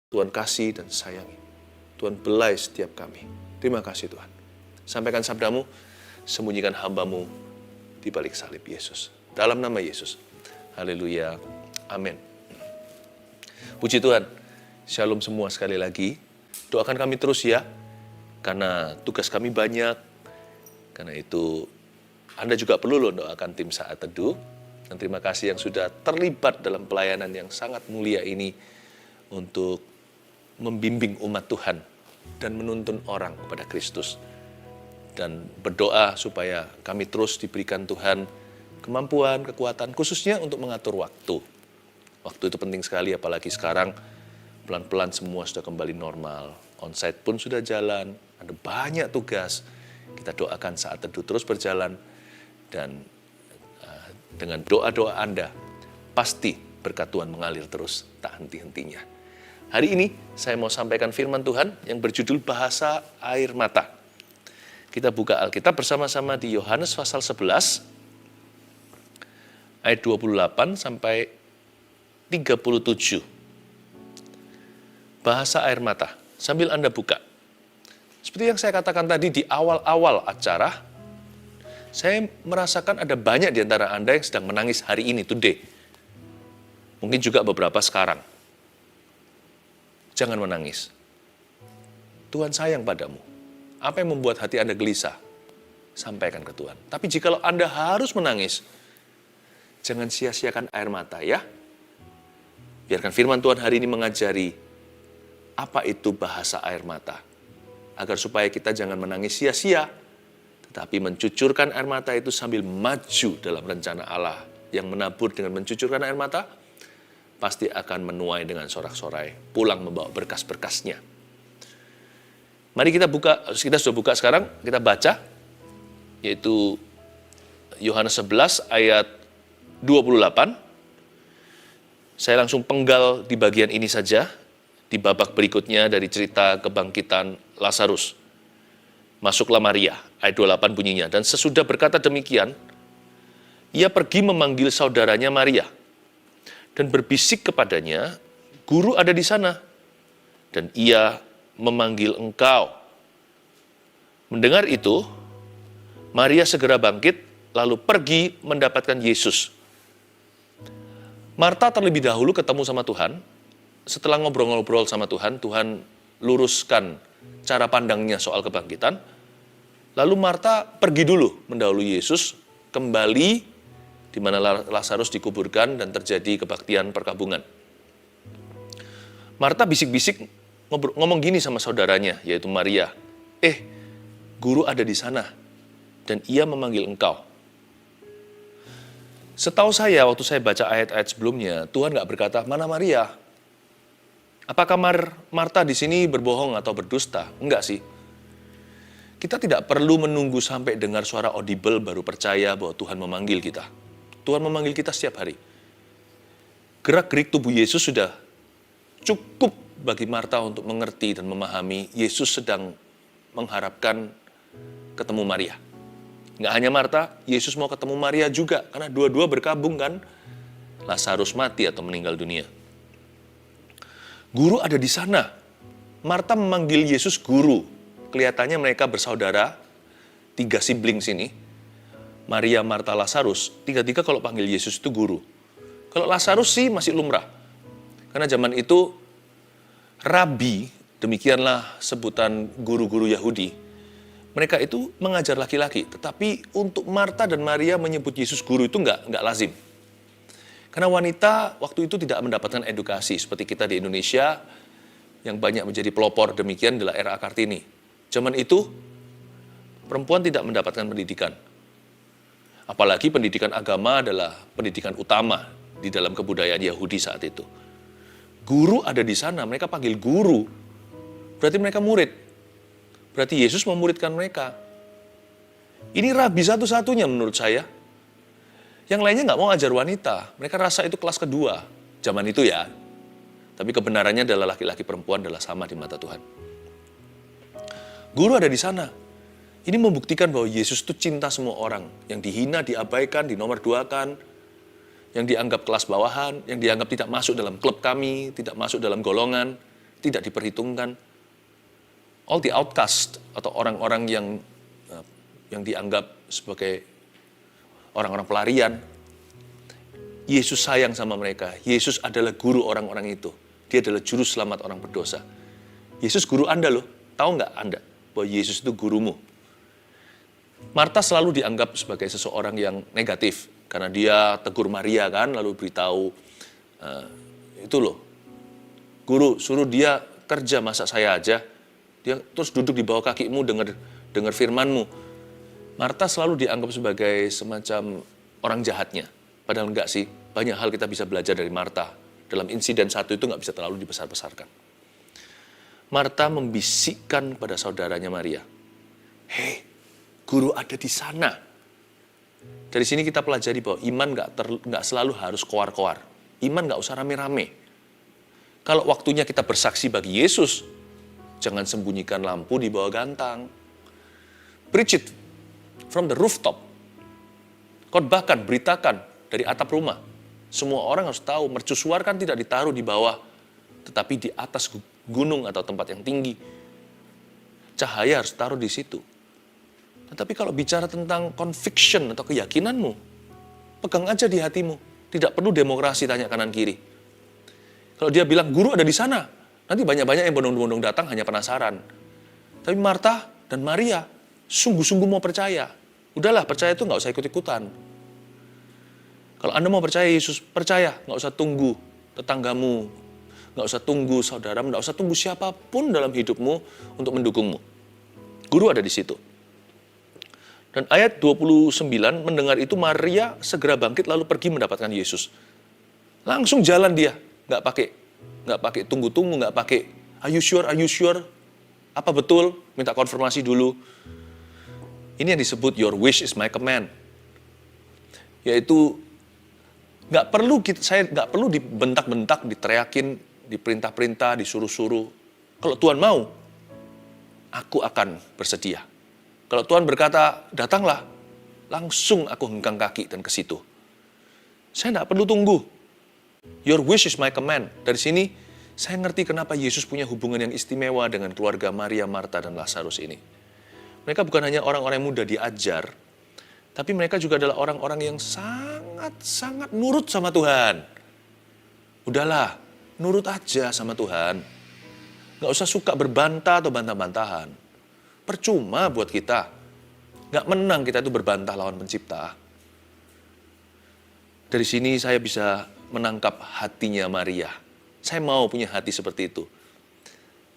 Tuhan kasih dan sayangi. Tuhan belai setiap kami. Terima kasih Tuhan. Sampaikan sabdamu, sembunyikan hamba-Mu di balik salib Yesus. Dalam nama Yesus. Haleluya. Amin. Puji Tuhan. Shalom semua sekali lagi. Doakan kami terus ya. Karena tugas kami banyak. Karena itu Anda juga perlu loh doakan tim Saat Teduh. Dan terima kasih yang sudah terlibat dalam pelayanan yang sangat mulia ini untuk membimbing umat Tuhan dan menuntun orang kepada Kristus. Dan berdoa supaya kami terus diberikan Tuhan kemampuan, kekuatan, khususnya untuk mengatur waktu. Waktu itu penting sekali, apalagi sekarang pelan-pelan semua sudah kembali normal. Onsite pun sudah jalan, ada banyak tugas. Kita doakan Saat Teduh terus berjalan, dan dengan doa-doa Anda, pasti berkat Tuhan mengalir terus, tak henti-hentinya. Hari ini saya mau sampaikan firman Tuhan yang berjudul Bahasa Air Mata. Kita buka Alkitab bersama-sama di Yohanes pasal 11, ayat 28 sampai 37. Bahasa air mata. Sambil Anda buka. Seperti yang saya katakan tadi di awal-awal acara, saya merasakan ada banyak di antara Anda yang sedang menangis hari ini, today. Mungkin juga beberapa sekarang. Jangan menangis. Tuhan sayang padamu. Apa yang membuat hati Anda gelisah? Sampaikan ke Tuhan. Tapi jikalau Anda harus menangis, jangan sia-siakan air mata ya. Biarkan firman Tuhan hari ini mengajari apa itu bahasa air mata. Agar supaya kita jangan menangis sia-sia, tetapi mencucurkan air mata itu sambil maju dalam rencana Allah. Yang menabur dengan mencucurkan air mata, pasti akan menuai dengan sorak-sorai, pulang membawa berkas-berkasnya. Mari kita sudah buka sekarang, kita baca, yaitu Yohanes 11 ayat 28. Saya langsung penggal di bagian ini saja, di babak berikutnya dari cerita kebangkitan Lazarus. Masuklah Maria, ayat 28 bunyinya. Dan sesudah berkata demikian, ia pergi memanggil saudaranya Maria dan berbisik kepadanya, "Guru ada di sana, dan ia memanggil engkau." Mendengar itu, Maria segera bangkit, lalu pergi mendapatkan Yesus. Marta terlebih dahulu ketemu sama Tuhan. Setelah ngobrol-ngobrol sama Tuhan, Tuhan luruskan cara pandangnya soal kebangkitan. Lalu Marta pergi dulu mendahului Yesus, kembali di mana Lazarus dikuburkan dan terjadi kebaktian perkabungan. Marta bisik-bisik ngomong gini sama saudaranya, yaitu Maria. Guru ada di sana, dan ia memanggil engkau. Setahu saya, waktu saya baca ayat-ayat sebelumnya, Tuhan nggak berkata, mana Maria? Apakah Marta di sini berbohong atau berdusta? Enggak sih. Kita tidak perlu menunggu sampai dengar suara audible baru percaya bahwa Tuhan memanggil kita. Tuhan memanggil kita setiap hari. Gerak-gerik tubuh Yesus sudah cukup bagi Marta untuk mengerti dan memahami Yesus sedang mengharapkan ketemu Maria. Nggak hanya Marta, Yesus mau ketemu Maria juga, karena dua-dua berkabung kan. Lazarus mati atau meninggal dunia. Guru ada di sana. Marta memanggil Yesus guru. Kelihatannya mereka bersaudara, 3 siblings ini. Maria, Marta, Lazarus, 3-3 kalau panggil Yesus itu guru. Kalau Lazarus sih masih lumrah. Karena zaman itu, rabi, demikianlah sebutan guru-guru Yahudi, mereka itu mengajar laki-laki. Tetapi untuk Marta dan Maria menyebut Yesus guru itu nggak lazim. Karena wanita waktu itu tidak mendapatkan edukasi seperti kita di Indonesia yang banyak menjadi pelopor demikian adalah era Kartini. Zaman itu perempuan tidak mendapatkan pendidikan. Apalagi pendidikan agama adalah pendidikan utama di dalam kebudayaan Yahudi saat itu. Guru ada di sana, mereka panggil guru. Berarti mereka murid. Berarti Yesus memuridkan mereka. Ini rabi satu-satunya menurut saya. Yang lainnya nggak mau ajar wanita. Mereka rasa itu kelas kedua. Zaman itu ya. Tapi kebenarannya adalah laki-laki perempuan adalah sama di mata Tuhan. Guru ada di sana. Ini membuktikan bahwa Yesus itu cinta semua orang. Yang dihina, diabaikan, dinomorduakan. Yang dianggap kelas bawahan. Yang dianggap tidak masuk dalam klub kami. Tidak masuk dalam golongan. tidak diperhitungkan. All the outcast atau orang-orang yang dianggap sebagai orang-orang pelarian. Yesus sayang sama mereka. Yesus adalah guru orang-orang itu. Dia adalah juru selamat orang berdosa. Yesus guru Anda loh. Tahu nggak Anda bahwa Yesus itu gurumu? Marta selalu dianggap sebagai seseorang yang negatif. Karena dia tegur Maria kan, lalu beritahu, itu loh, guru suruh dia kerja, masa saya aja. Dia terus duduk di bawah kakimu, dengar firmanmu. Marta selalu dianggap sebagai semacam orang jahatnya. Padahal enggak sih, banyak hal kita bisa belajar dari Marta. Dalam insiden satu itu enggak bisa terlalu dibesar-besarkan. Marta membisikkan pada saudaranya Maria, "Hei, guru ada di sana." Dari sini kita pelajari bahwa iman enggak selalu harus koar-koar. Iman enggak usah rame-rame. Kalau waktunya kita bersaksi bagi Yesus, jangan sembunyikan lampu di bawah gantang. Preach it from the rooftop. Khotbahkan, beritakan dari atap rumah. Semua orang harus tahu, mercusuar kan tidak ditaruh di bawah, tetapi di atas gunung atau tempat yang tinggi. Cahaya harus taruh di situ. Tetapi kalau bicara tentang conviction atau keyakinanmu, pegang aja di hatimu. Tidak perlu demokrasi tanya kanan kiri. Kalau dia bilang, guru ada di sana, nanti banyak-banyak yang bondong-bondong datang hanya penasaran. Tapi Marta dan Maria sungguh-sungguh mau percaya. Udahlah, percaya itu nggak usah ikut-ikutan. Kalau Anda mau percaya Yesus, percaya. Nggak usah tunggu tetanggamu, nggak usah tunggu saudaramu, nggak usah tunggu siapapun dalam hidupmu untuk mendukungmu. Guru ada di situ. Dan ayat 29, mendengar itu Maria segera bangkit lalu pergi mendapatkan Yesus. Langsung jalan dia. Nggak pakai tunggu-tunggu, nggak pakai are you sure? Apa betul? Minta konfirmasi dulu. Ini yang disebut your wish is my command. Yaitu saya nggak perlu dibentak-bentak, diteriakin, diperintah-perintah, disuruh-suruh. Kalau Tuhan mau, aku akan bersedia. Kalau Tuhan berkata, datanglah, langsung aku hengkang kaki dan ke situ. Saya nggak perlu tunggu. Your wish is my command. Dari sini, saya ngerti kenapa Yesus punya hubungan yang istimewa dengan keluarga Maria, Marta, dan Lazarus ini. Mereka bukan hanya orang-orang yang mudah diajar, tapi mereka juga adalah orang-orang yang sangat-sangat nurut sama Tuhan. Udahlah, nurut aja sama Tuhan. Nggak usah suka berbantah atau bantah-bantahan. Percuma buat kita. Nggak menang kita itu berbantah lawan pencipta. Dari sini saya bisa menangkap hatinya Maria. Saya mau punya hati seperti itu.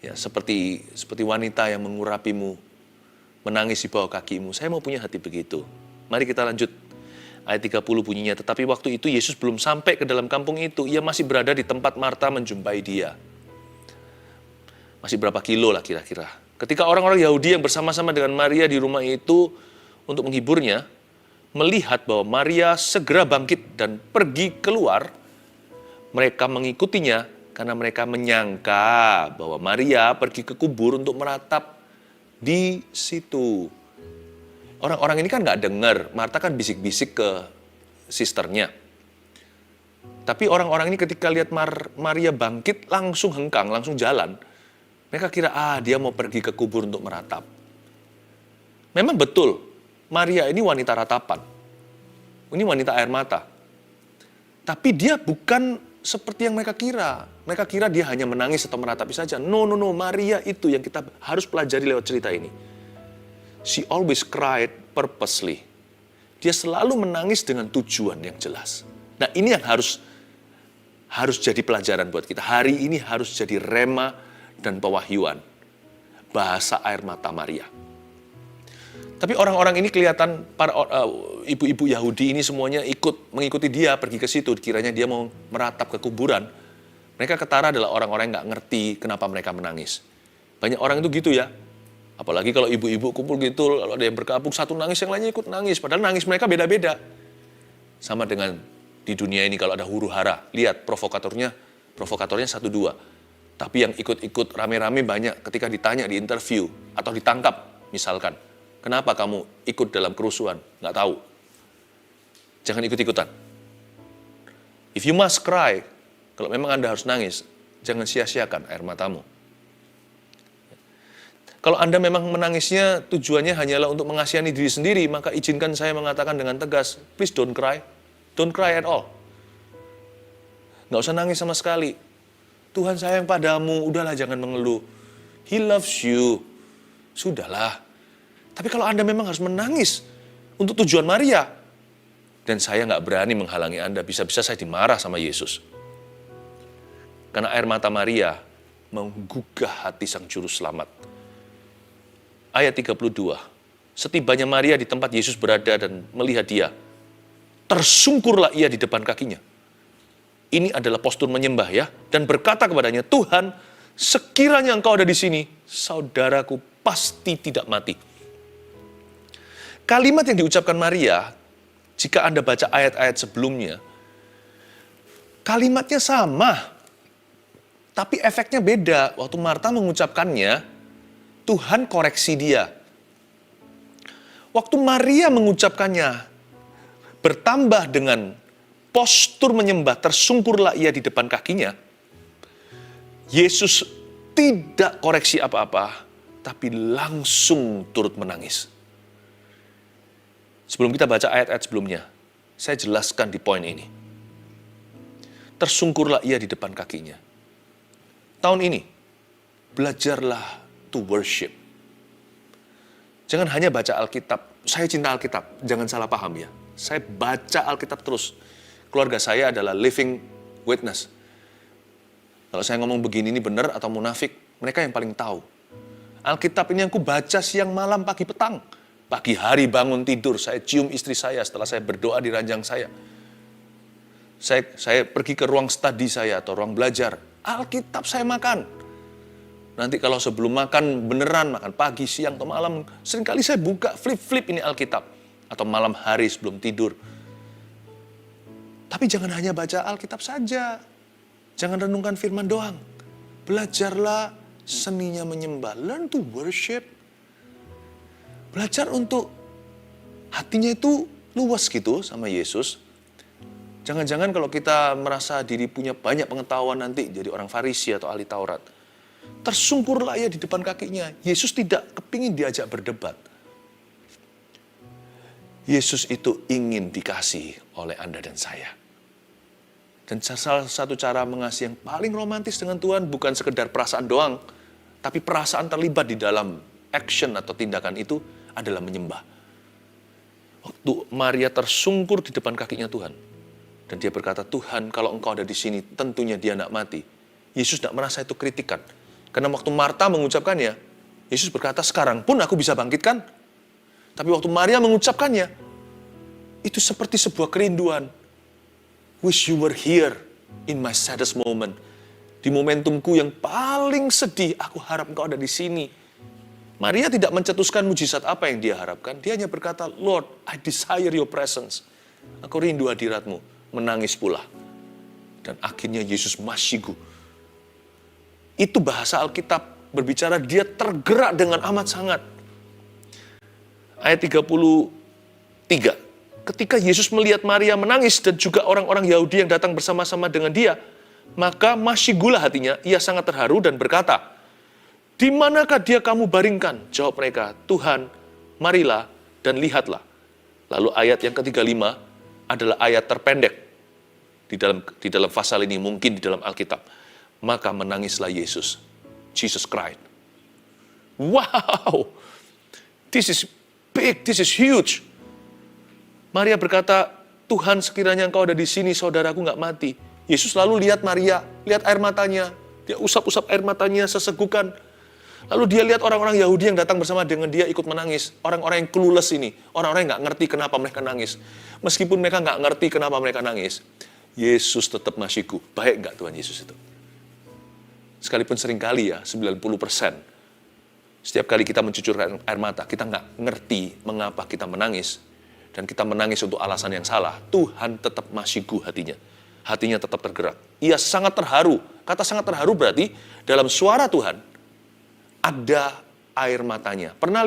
Ya, seperti wanita yang mengurapimu, menangis di bawah kakimu. Saya mau punya hati begitu. Mari kita lanjut. Ayat 30 bunyinya, tetapi waktu itu Yesus belum sampai ke dalam kampung itu. Ia masih berada di tempat Marta menjumpai dia. Masih berapa kilo lah kira-kira. Ketika orang-orang Yahudi yang bersama-sama dengan Maria di rumah itu untuk menghiburnya, melihat bahwa Maria segera bangkit dan pergi keluar, mereka mengikutinya karena mereka menyangka bahwa Maria pergi ke kubur untuk meratap di situ. Orang-orang ini kan nggak dengar, Marta kan bisik-bisik ke sisternya. Tapi orang-orang ini ketika lihat Maria bangkit, langsung hengkang, langsung jalan. Mereka kira, dia mau pergi ke kubur untuk meratap. Memang betul, Maria ini wanita ratapan. Ini wanita air mata. Tapi dia bukan seperti yang mereka kira. Mereka kira dia hanya menangis atau meratapi saja. No, Maria itu yang kita harus pelajari lewat cerita ini. She always cried purposely. Dia selalu menangis dengan tujuan yang jelas. Nah, ini yang harus jadi pelajaran buat kita. Hari ini harus jadi rema dan pewahyuan. Bahasa air mata Maria. Tapi orang-orang ini kelihatan, para ibu-ibu Yahudi ini semuanya mengikuti dia pergi ke situ. Kiranya dia mau meratap ke kuburan. Mereka ketara adalah orang-orang yang nggak ngerti kenapa mereka menangis. Banyak orang itu gitu ya. Apalagi kalau ibu-ibu kumpul gitu, kalau ada yang berkabung, satu nangis, yang lainnya ikut nangis. Padahal nangis mereka beda-beda. Sama dengan di dunia ini kalau ada huru-hara. Lihat provokatornya 1-2. Tapi yang ikut-ikut rame-rame banyak ketika ditanya di interview atau ditangkap misalkan. Kenapa kamu ikut dalam kerusuhan? Nggak tahu. Jangan ikut-ikutan. If you must cry, kalau memang Anda harus nangis, jangan sia-siakan air matamu. Kalau Anda memang menangisnya tujuannya hanyalah untuk mengasihani diri sendiri, maka izinkan saya mengatakan dengan tegas, please don't cry. Don't cry at all. Nggak usah nangis sama sekali. Tuhan sayang padamu, udahlah jangan mengeluh. He loves you. Sudahlah. Tapi kalau Anda memang harus menangis untuk tujuan Maria, dan saya nggak berani menghalangi Anda, bisa-bisa saya dimarah sama Yesus. Karena air mata Maria menggugah hati sang juru selamat. Ayat 32, setibanya Maria di tempat Yesus berada dan melihat dia, tersungkurlah ia di depan kakinya. Ini adalah postur menyembah ya, dan berkata kepadanya, Tuhan, sekiranya engkau ada di sini, saudaraku pasti tidak mati. Kalimat yang diucapkan Maria, jika Anda baca ayat-ayat sebelumnya, kalimatnya sama, tapi efeknya beda. Waktu Marta mengucapkannya, Tuhan koreksi dia. Waktu Maria mengucapkannya, bertambah dengan postur menyembah, tersungkurlah ia di depan kakinya. Yesus tidak koreksi apa-apa, tapi langsung turut menangis. Sebelum kita baca ayat-ayat sebelumnya, saya jelaskan di poin ini. Tersungkurlah ia di depan kakinya. Tahun ini, belajarlah to worship. Jangan hanya baca Alkitab. Saya cinta Alkitab, jangan salah paham ya. Saya baca Alkitab terus. Keluarga saya adalah living witness. Kalau saya ngomong begini ini benar atau munafik, mereka yang paling tahu. Alkitab ini yang ku baca siang malam pagi petang. Pagi hari bangun tidur, saya cium istri saya setelah saya berdoa di ranjang saya. Saya pergi ke ruang studi saya atau ruang belajar. Alkitab saya makan. Nanti kalau sebelum makan beneran, makan pagi, siang, atau malam, seringkali saya buka flip-flip ini Alkitab. Atau malam hari sebelum tidur. Tapi jangan hanya baca Alkitab saja. Jangan renungkan firman doang. Belajarlah seninya menyembah. Learn to worship. Belajar untuk hatinya itu luas gitu sama Yesus. Jangan-jangan kalau kita merasa diri punya banyak pengetahuan nanti jadi orang Farisi atau ahli Taurat. Tersungkurlah ia di depan kakinya. Yesus tidak kepingin diajak berdebat. Yesus itu ingin dikasihi oleh Anda dan saya. Dan salah satu cara mengasihi yang paling romantis dengan Tuhan bukan sekedar perasaan doang, tapi perasaan terlibat di dalam action atau tindakan itu adalah menyembah. Waktu Maria tersungkur di depan kakinya Tuhan, dan dia berkata, Tuhan kalau engkau ada di sini, tentunya dia tidak mati. Yesus tidak merasa itu kritikan. Karena waktu Marta mengucapkannya, Yesus berkata, sekarang pun aku bisa bangkitkan. Tapi waktu Maria mengucapkannya, itu seperti sebuah kerinduan. Wish you were here in my saddest moment. Di momentumku yang paling sedih, aku harap engkau ada di sini. Maria tidak mencetuskan mujizat apa yang dia harapkan. Dia hanya berkata, Lord, I desire your presence. Aku rindu hadiratmu. Menangis pula. Dan akhirnya Yesus masyigu. Itu bahasa Alkitab berbicara dia tergerak dengan amat sangat. Ayat 33. Ketika Yesus melihat Maria menangis dan juga orang-orang Yahudi yang datang bersama-sama dengan dia, maka masyigulah hatinya, ia sangat terharu dan berkata, di manakah dia kamu baringkan? Jawab mereka, Tuhan, marilah dan lihatlah. Lalu ayat yang ke-35 adalah ayat terpendek di dalam pasal ini, mungkin di dalam Alkitab. Maka menangislah Yesus. Jesus cried. Wow! This is big, this is huge. Maria berkata, Tuhan sekiranya engkau ada di sini, saudaraku nggak mati. Yesus lalu lihat Maria, lihat air matanya. Dia usap-usap air matanya sesegukan. Lalu dia lihat orang-orang Yahudi yang datang bersama dengan dia ikut menangis. Orang-orang yang clueless ini. Orang-orang yang nggak ngerti kenapa mereka nangis. Meskipun mereka nggak ngerti kenapa mereka nangis, Yesus tetap masyiku. Baik nggak Tuhan Yesus itu? Sekalipun seringkali ya, 90%. Setiap kali kita mencucurkan air mata, kita nggak ngerti mengapa kita menangis. Dan kita menangis untuk alasan yang salah. Tuhan tetap masyigu hatinya. Hatinya tetap tergerak. Ia sangat terharu. Kata sangat terharu berarti dalam suara Tuhan ada air matanya. Pernah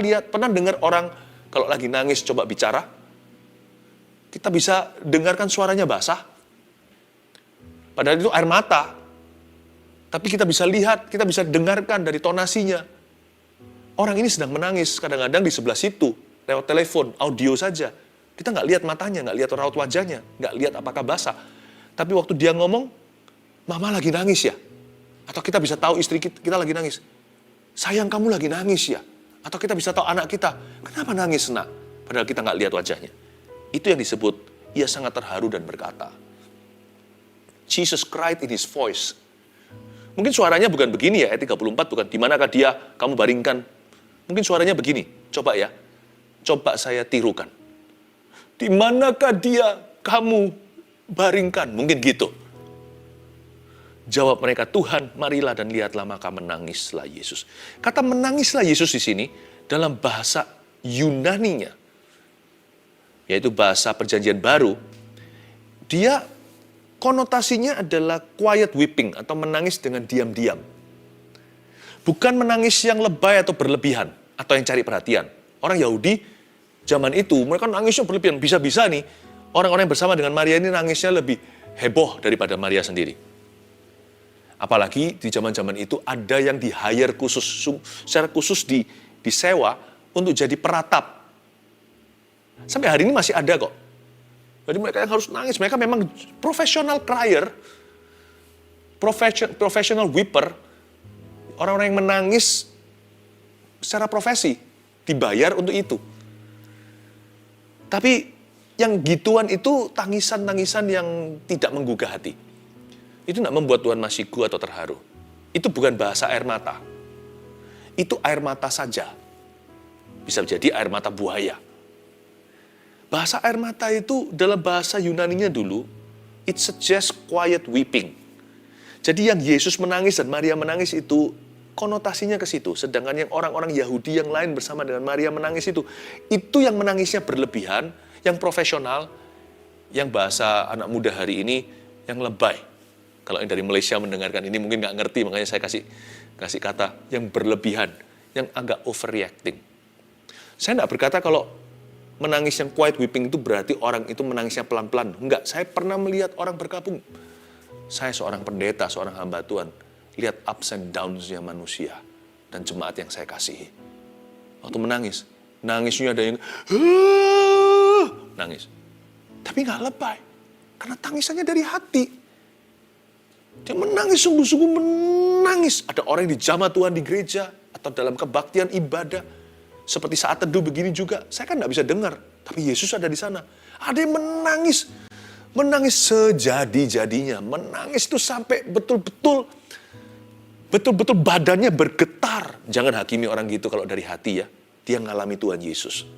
dengar orang kalau lagi nangis coba bicara? Kita bisa dengarkan suaranya basah. Padahal itu air mata. Tapi kita bisa lihat, kita bisa dengarkan dari tonasinya. Orang ini sedang menangis, kadang-kadang di sebelah situ, lewat telepon, audio saja. Kita nggak lihat matanya, nggak lihat raut wajahnya, nggak lihat apakah basah. Tapi waktu dia ngomong, mama lagi nangis ya? Atau kita bisa tahu istri kita lagi nangis. Sayang, kamu lagi nangis ya? Atau kita bisa tahu anak kita, kenapa nangis nak? Padahal kita nggak lihat wajahnya. Itu yang disebut, ia sangat terharu dan berkata, Jesus cried in his voice. Mungkin suaranya bukan begini ya, ayat 34 bukan, di manakah dia, kamu baringkan. Mungkin suaranya begini, coba ya, coba saya tirukan. Di manakah dia, kamu baringkan, mungkin gitu. Jawab mereka, Tuhan, marilah dan lihatlah, maka menangislah Yesus. Kata menangislah Yesus di sini, dalam bahasa Yunaninya, yaitu bahasa perjanjian baru, dia konotasinya adalah quiet weeping, atau menangis dengan diam-diam. Bukan menangis yang lebay atau berlebihan, atau yang cari perhatian. Orang Yahudi, zaman itu, mereka nangisnya berlebihan. Bisa-bisa nih, orang-orang yang bersama dengan Maria ini nangisnya lebih heboh daripada Maria sendiri. Apalagi di zaman-zaman itu ada yang di-hire khusus, secara khusus disewa untuk jadi peratap. Sampai hari ini masih ada kok. Jadi mereka yang harus nangis, mereka memang professional crier, professional weeper, orang-orang yang menangis secara profesi, dibayar untuk itu. Tapi yang gituan itu tangisan-tangisan yang tidak menggugah hati. Itu tidak membuat Tuhan masiku atau terharu. Itu bukan bahasa air mata. Itu air mata saja. Bisa jadi air mata buaya. Bahasa air mata itu dalam bahasa Yunaninya dulu, it suggests quiet weeping. Jadi yang Yesus menangis dan Maria menangis itu konotasinya ke situ. Sedangkan yang orang-orang Yahudi yang lain bersama dengan Maria menangis itu yang menangisnya berlebihan, yang profesional, yang bahasa anak muda hari ini, yang lebay. Kalau yang dari Malaysia mendengarkan ini mungkin nggak ngerti, makanya saya kasih kata yang berlebihan, yang agak overreacting. Saya nggak berkata kalau menangis yang quiet weeping itu berarti orang itu menangisnya pelan-pelan. Enggak, saya pernah melihat orang berkabung. Saya seorang pendeta, seorang hamba Tuhan. Lihat ups and downs-nya manusia dan jemaat yang saya kasihi. Waktu menangis, nangisnya ada yang nangis. Tapi nggak lebay, karena tangisannya dari hati. Dia menangis, sungguh-sungguh menangis. Ada orang yang dijamah Tuhan di gereja atau dalam kebaktian ibadah. Seperti saat teduh begini juga, saya kan nggak bisa dengar. Tapi Yesus ada di sana. Ada yang menangis. Menangis sejadi-jadinya. Menangis itu sampai betul-betul badannya bergetar. Jangan hakimi orang gitu kalau dari hati ya. Dia ngalami Tuhan Yesus.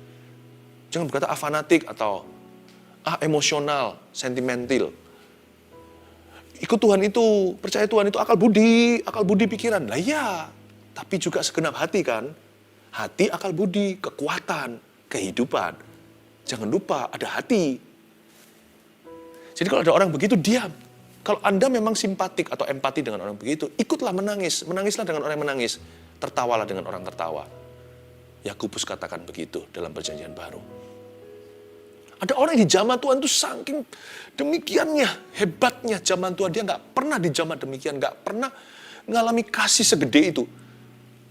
Jangan berkata fanatik atau emosional, sentimental. Ikut Tuhan itu, percaya Tuhan itu akal budi pikiran. Lah ya, tapi juga segenap hati kan. Hati, akal budi, kekuatan, kehidupan. Jangan lupa ada hati. Jadi kalau ada orang begitu, diam. Kalau Anda memang simpatik atau empati dengan orang begitu, ikutlah menangis. Menangislah dengan orang yang menangis. Tertawalah dengan orang tertawa. Yakobus katakan begitu dalam perjanjian baru. Ada orang yang dijamah Tuhan itu saking demikiannya, hebatnya zaman Tuhan. Dia nggak pernah dijamah demikian, nggak pernah mengalami kasih segede itu.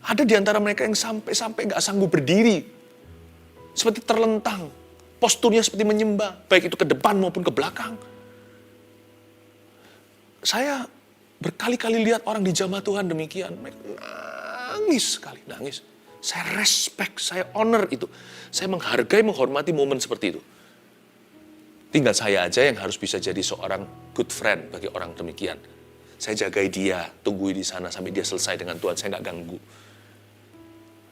Ada di antara mereka yang sampai nggak sanggup berdiri. Seperti terlentang. Posturnya seperti menyembah. Baik itu ke depan maupun ke belakang. Saya berkali-kali lihat orang dijamah Tuhan demikian. Mereka nangis sekali, nangis. Saya respect, saya honor itu. Saya menghargai, menghormati momen seperti itu. Tinggal saya aja yang harus bisa jadi seorang good friend bagi orang demikian. Saya jagai dia, tungguin di sana sampai dia selesai dengan Tuhan. Saya nggak ganggu.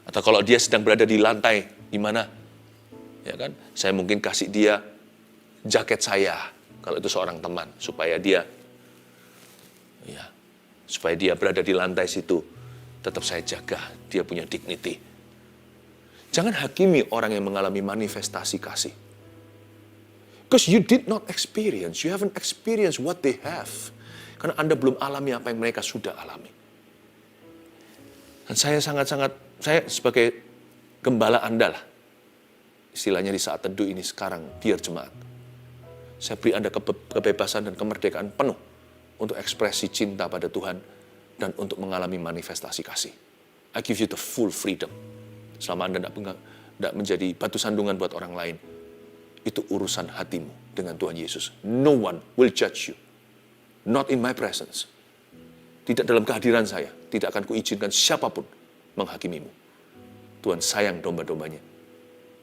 Atau kalau dia sedang berada di lantai, di mana? Ya kan? Saya mungkin kasih dia jaket saya, kalau itu seorang teman, supaya dia berada di lantai situ. Tetap saya jaga, dia punya dignity. Jangan hakimi orang yang mengalami manifestasi kasih. Because you did not experience, you haven't experienced what they have. Karena Anda belum alami apa yang mereka sudah alami. Dan saya sebagai gembala Anda lah, istilahnya di saat teduh ini sekarang, dear jemaat. Saya beri Anda kebebasan dan kemerdekaan penuh untuk ekspresi cinta pada Tuhan dan untuk mengalami manifestasi kasih. I give you the full freedom. selama Anda tidak menjadi batu sandungan buat orang lain, itu urusan hatimu dengan Tuhan Yesus. No one will judge you. Not in my presence. Tidak dalam kehadiran saya. Tidak akan kuizinkan siapapun menghakimimu. Tuhan sayang domba-dombanya.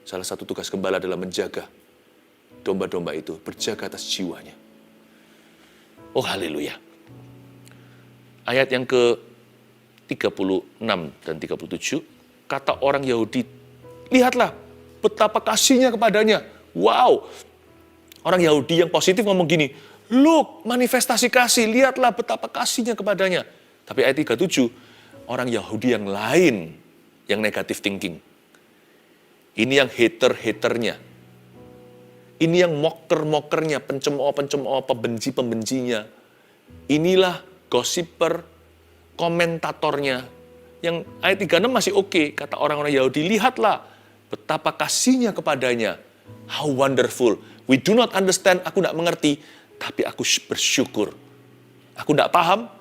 Salah satu tugas gembala adalah menjaga domba-domba itu, berjaga atas jiwanya. Oh haleluya. Ayat yang ke-36 dan 37, kata orang Yahudi, lihatlah betapa kasihnya kepadanya. Wow, orang Yahudi yang positif ngomong gini, look, manifestasi kasih, lihatlah betapa kasihnya kepadanya. Tapi ayat 37, orang Yahudi yang lain, yang negative thinking. Ini yang hater-haternya. Ini yang mocker-mockernya, pencemooh-pencemooh, pembenci-pembencinya. Inilah gossiper, komentatornya. Yang ayat 36 masih oke, kata orang-orang Yahudi, lihatlah betapa kasihnya kepadanya. How wonderful. We do not understand, aku tidak mengerti, tapi aku bersyukur. Aku tidak paham,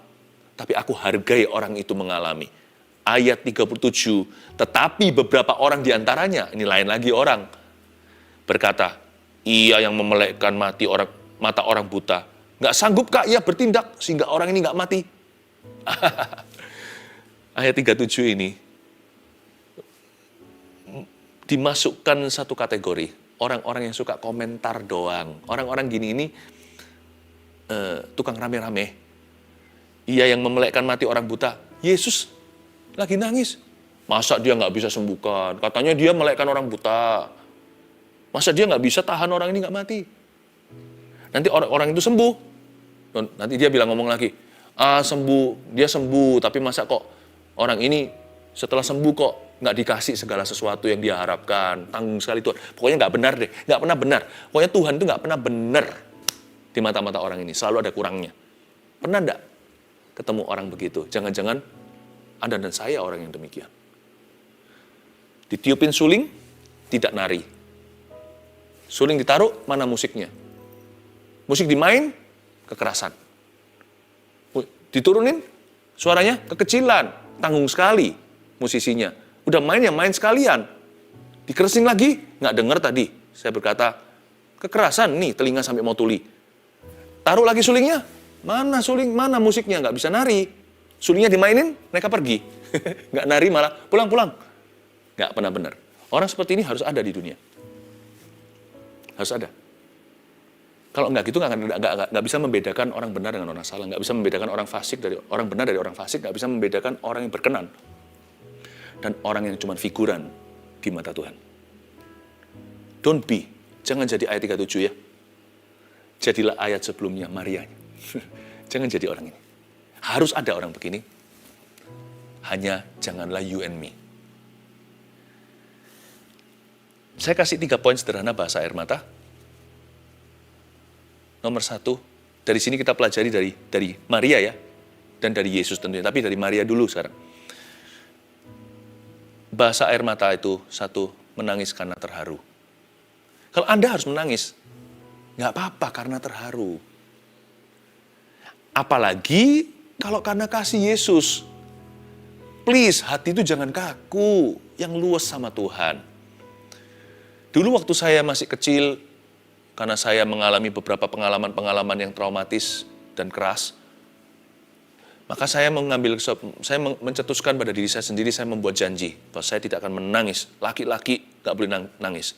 tapi aku hargai orang itu mengalami. Ayat 37, tetapi beberapa orang diantaranya, ini lain lagi orang, berkata, ia yang memelekkan mata orang buta. Nggak sanggupkah ia bertindak sehingga orang ini nggak mati? Ayat 37 ini dimasukkan satu kategori. Orang-orang yang suka komentar doang. Orang-orang gini ini tukang rame-rame. Ia yang memelekkan mati orang buta. Yesus lagi nangis. Masa dia nggak bisa sembuhkan? Katanya dia melekkan orang buta. Masa dia nggak bisa tahan orang ini nggak mati? Nanti orang itu sembuh. Nanti dia ngomong lagi, sembuh, dia sembuh, tapi masa kok orang ini setelah sembuh kok nggak dikasih segala sesuatu yang dia harapkan, tanggung sekali Tuhan. Pokoknya nggak benar deh, nggak pernah benar. Pokoknya Tuhan itu nggak pernah benar di mata-mata orang ini, selalu ada kurangnya. Pernah nggak ketemu orang begitu? Jangan-jangan Anda dan saya orang yang demikian. Ditiupin suling, tidak nari. Suling ditaruh, mana musiknya? Musik dimain, kekerasan. Diturunin, suaranya kekecilan, tanggung sekali musisinya. Udah main ya main sekalian. Dikeresin lagi, nggak dengar tadi. Saya berkata, kekerasan nih telinga sampai mau tuli. Taruh lagi sulingnya, mana suling, mana musiknya, nggak bisa nari. Sulingnya dimainin, mereka pergi. Nggak nari malah pulang-pulang. Nggak pernah benar. Orang seperti ini harus ada di dunia. Harus ada. Kalau nggak gitu nggak bisa membedakan orang benar dengan orang salah, nggak bisa membedakan orang fasik dari orang benar dari orang fasik, nggak bisa membedakan orang yang berkenan dan orang yang cuma figuran di mata Tuhan. Don't be, jangan jadi ayat 37 ya. Jadilah ayat sebelumnya Marianya. Jangan jadi orang ini. Harus ada orang begini. Hanya janganlah you and me. Saya kasih 3 poin sederhana bahasa air mata. Nomor 1, dari sini kita pelajari dari Maria ya, dan dari Yesus tentunya, tapi dari Maria dulu sekarang. Bahasa air mata itu 1, menangis karena terharu. Kalau Anda harus menangis, nggak apa-apa karena terharu. Apalagi kalau karena kasih Yesus. Please, hati itu jangan kaku, yang luas sama Tuhan. Dulu waktu saya masih kecil, karena saya mengalami beberapa pengalaman-pengalaman yang traumatis dan keras, maka saya mencetuskan pada diri saya sendiri, saya membuat janji bahwa saya tidak akan menangis. Laki-laki gak boleh nangis.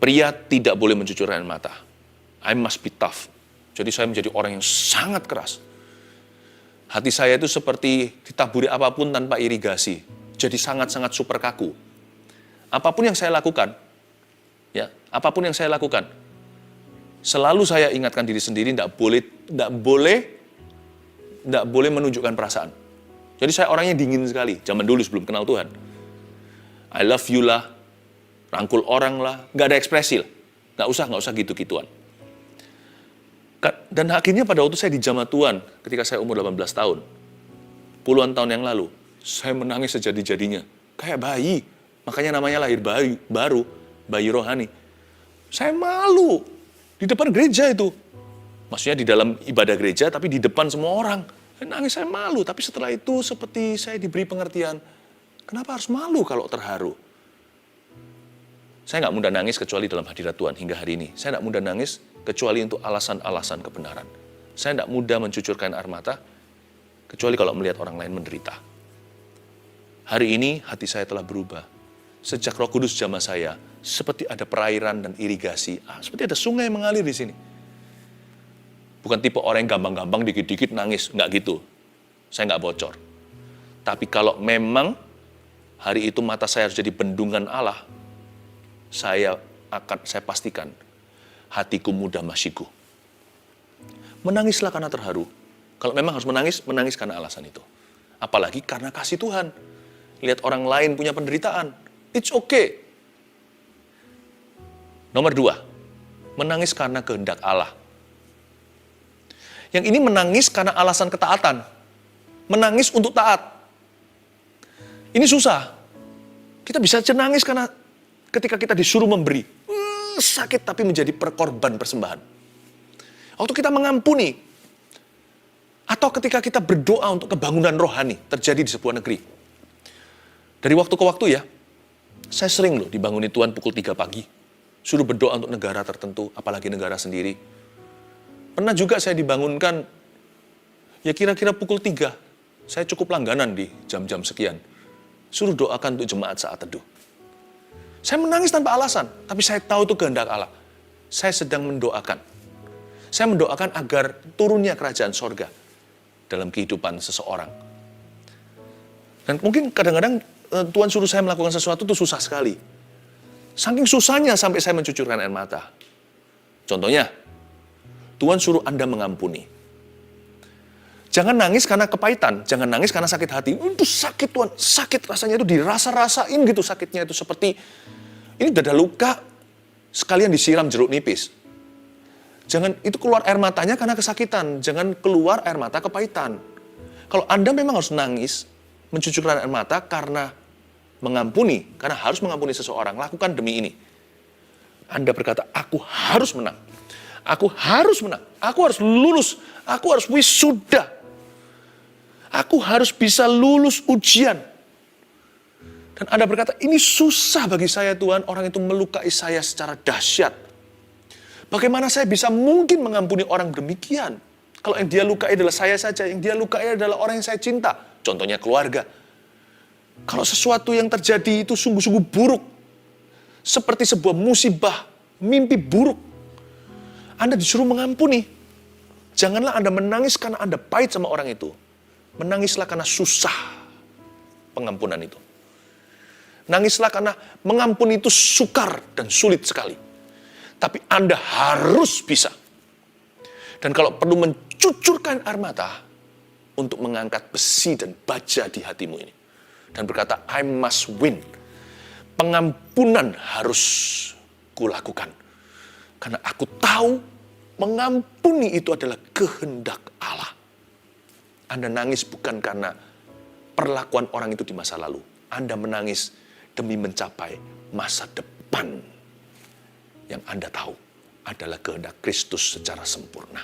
Pria tidak boleh mencucur air mata. I must be tough. Jadi saya menjadi orang yang sangat keras. Hati saya itu seperti ditaburi apapun tanpa irigasi. Jadi sangat-sangat super kaku. Apapun yang saya lakukan, ya, apapun yang saya lakukan, selalu saya ingatkan diri sendiri, tidak boleh menunjukkan perasaan. Jadi saya orangnya dingin sekali, zaman dulu sebelum kenal Tuhan. I love you lah, rangkul orang lah, nggak ada ekspresi lah, nggak usah gitu-gituan. Dan akhirnya pada waktu saya dijamah Tuhan, ketika saya umur 18 tahun, puluhan tahun yang lalu, saya menangis sejadi-jadinya, kayak bayi, makanya namanya lahir baru. Bayi rohani. Saya malu di depan gereja itu. Maksudnya di dalam ibadah gereja, tapi di depan semua orang. Saya nangis, saya malu. Tapi setelah itu seperti saya diberi pengertian. Kenapa harus malu kalau terharu? Saya nggak mudah nangis kecuali dalam hadirat Tuhan hingga hari ini. Saya nggak mudah nangis kecuali untuk alasan-alasan kebenaran. Saya tidak mudah mencucurkan air mata kecuali kalau melihat orang lain menderita. Hari ini hati saya telah berubah. Sejak Roh Kudus jamah saya, seperti ada perairan dan irigasi. Seperti ada sungai yang mengalir di sini. Bukan tipe orang yang gampang-gampang dikit-dikit nangis. Nggak gitu. Saya nggak bocor. Tapi kalau memang hari itu mata saya harus jadi bendungan Allah, saya pastikan hatiku mudah masyiku. Menangislah karena terharu. Kalau memang harus menangis, menangis karena alasan itu. Apalagi karena kasih Tuhan. Lihat orang lain punya penderitaan. It's okay. Nomor 2, menangis karena kehendak Allah. Yang ini menangis karena alasan ketaatan. Menangis untuk taat. Ini susah. Kita bisa nangis karena ketika kita disuruh memberi. Sakit tapi menjadi perkorban persembahan. Waktu kita mengampuni. Atau ketika kita berdoa untuk kebangunan rohani terjadi di sebuah negeri. Dari waktu ke waktu ya, saya sering loh dibangunin Tuhan pukul 3 pagi. Suruh berdoa untuk negara tertentu, apalagi negara sendiri. Pernah juga saya dibangunkan, ya kira-kira pukul 3. Saya cukup langganan di jam-jam sekian. Suruh doakan untuk jemaat saat teduh. Saya menangis tanpa alasan, tapi saya tahu itu kehendak Allah. Saya sedang mendoakan. Saya mendoakan agar turunnya kerajaan sorga dalam kehidupan seseorang. Dan mungkin kadang-kadang Tuhan suruh saya melakukan sesuatu itu susah sekali. Saking susahnya sampai saya mencucurkan air mata. Contohnya, Tuhan suruh Anda mengampuni. Jangan nangis karena kepahitan, jangan nangis karena sakit hati. Itu sakit Tuhan, sakit rasanya itu dirasa-rasain gitu sakitnya itu seperti ini dada luka sekalian disiram jeruk nipis. Jangan itu keluar air matanya karena kesakitan, jangan keluar air mata kepahitan. Kalau Anda memang harus nangis, mencucurkan air mata karena mengampuni, karena harus mengampuni seseorang, lakukan demi ini. Anda berkata, aku harus menang. Aku harus menang. Aku harus lulus. Aku harus wisuda. Aku harus bisa lulus ujian. Dan Anda berkata, ini susah bagi saya Tuhan, orang itu melukai saya secara dahsyat. Bagaimana saya bisa mungkin mengampuni orang demikian? Kalau yang dia lukai adalah saya saja, yang dia lukai adalah orang yang saya cinta. Contohnya keluarga. Kalau sesuatu yang terjadi itu sungguh-sungguh buruk, seperti sebuah musibah, mimpi buruk, Anda disuruh mengampuni. Janganlah Anda menangis karena Anda pahit sama orang itu. Menangislah karena susah pengampunan itu. Nangislah karena mengampuni itu sukar dan sulit sekali. Tapi Anda harus bisa. Dan kalau perlu mencucurkan air mata untuk mengangkat besi dan baja di hatimu ini. Dan berkata, I must win. Pengampunan harus kulakukan. Karena aku tahu mengampuni itu adalah kehendak Allah. Anda nangis bukan karena perlakuan orang itu di masa lalu. Anda menangis demi mencapai masa depan yang Anda tahu adalah kehendak Kristus secara sempurna.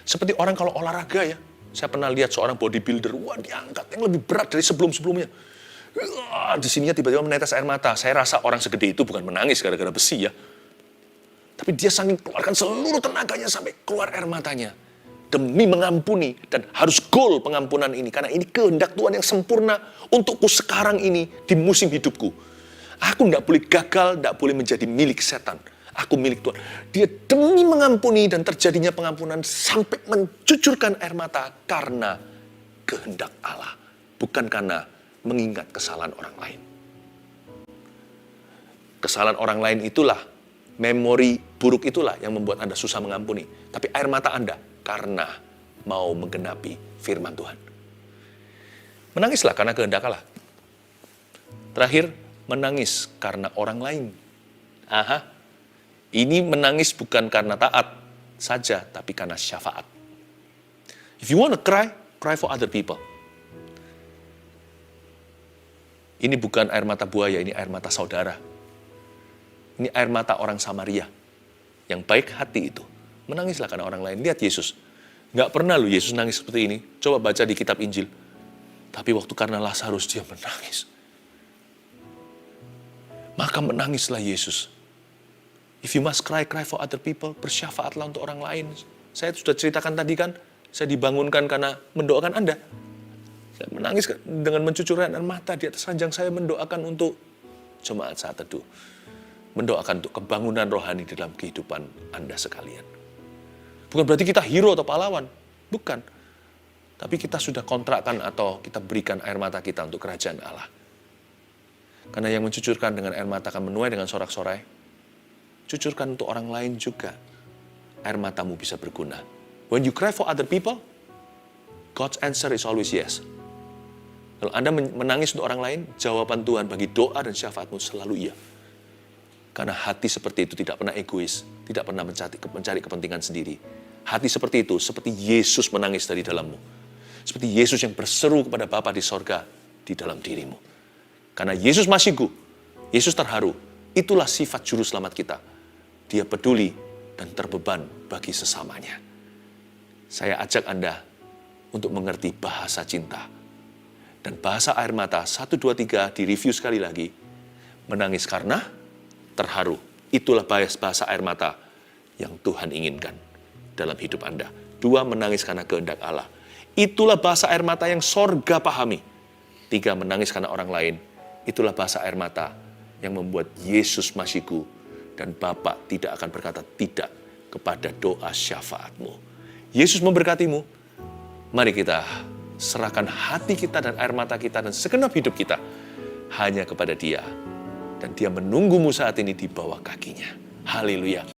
Seperti orang kalau olahraga ya. Saya pernah lihat seorang bodybuilder, wah diangkat yang lebih berat dari sebelum-sebelumnya. Di sininya tiba-tiba menetes air mata. Saya rasa orang segede itu bukan menangis gara-gara besi ya. Tapi dia saking keluarkan seluruh tenaganya sampai keluar air matanya. Demi mengampuni dan harus goal pengampunan ini. Karena ini kehendak Tuhan yang sempurna untukku sekarang ini di musim hidupku. Aku tidak boleh gagal, tidak boleh menjadi milik setan. Aku milik Tuhan. Dia demi mengampuni dan terjadinya pengampunan sampai mencucurkan air mata karena kehendak Allah. Bukan karena mengingat kesalahan orang lain. Kesalahan orang lain itulah, memori buruk itulah yang membuat Anda susah mengampuni. Tapi air mata Anda karena mau menggenapi firman Tuhan. Menangislah karena kehendak Allah. Terakhir, menangis karena orang lain. Ini menangis bukan karena taat saja, tapi karena syafaat. If you want to cry, cry for other people. Ini bukan air mata buaya, ini air mata saudara. Ini air mata orang Samaria yang baik hati itu. Menangislah karena orang lain. Lihat Yesus. Nggak pernah loh Yesus nangis seperti ini. Coba baca di kitab Injil. Tapi waktu karena Lazarus dia menangis. Maka menangislah Yesus. If you must cry, cry for other people. Bersyafaatlah untuk orang lain. Saya sudah ceritakan tadi kan, saya dibangunkan karena mendoakan Anda. Saya menangis dengan mencucurkan air mata di atas ranjang saya, mendoakan untuk jemaat saat teduh. Mendoakan untuk kebangunan rohani dalam kehidupan Anda sekalian. Bukan berarti kita hero atau pahlawan. Bukan. Tapi kita sudah kontrakkan atau kita berikan air mata kita untuk kerajaan Allah. Karena yang mencucurkan dengan air mata akan menuai dengan sorak-sorai. Cucurkan untuk orang lain juga. Air matamu bisa berguna. When you cry for other people, God's answer is always yes. Kalau Anda menangis untuk orang lain, jawaban Tuhan bagi doa dan syafaatmu selalu iya. Karena hati seperti itu tidak pernah egois, tidak pernah mencari kepentingan sendiri. Hati seperti itu, seperti Yesus menangis dari dalammu. Seperti Yesus yang berseru kepada Bapa di sorga, di dalam dirimu. Karena Yesus Masihiku, Yesus terharu, itulah sifat juru selamat kita. Dia peduli dan terbeban bagi sesamanya. Saya ajak Anda untuk mengerti bahasa cinta. Dan bahasa air mata, 1, 2, 3, direview sekali lagi. Menangis karena terharu. Itulah bahasa air mata yang Tuhan inginkan dalam hidup Anda. 2, menangis karena kehendak Allah. Itulah bahasa air mata yang sorga pahami. 3, menangis karena orang lain. Itulah bahasa air mata yang membuat Yesus Masihiku dan Bapa tidak akan berkata tidak kepada doa syafaatmu. Yesus memberkatimu. Mari kita serahkan hati kita dan air mata kita dan segenap hidup kita hanya kepada Dia. Dan Dia menunggumu saat ini di bawah kakinya. Haleluya.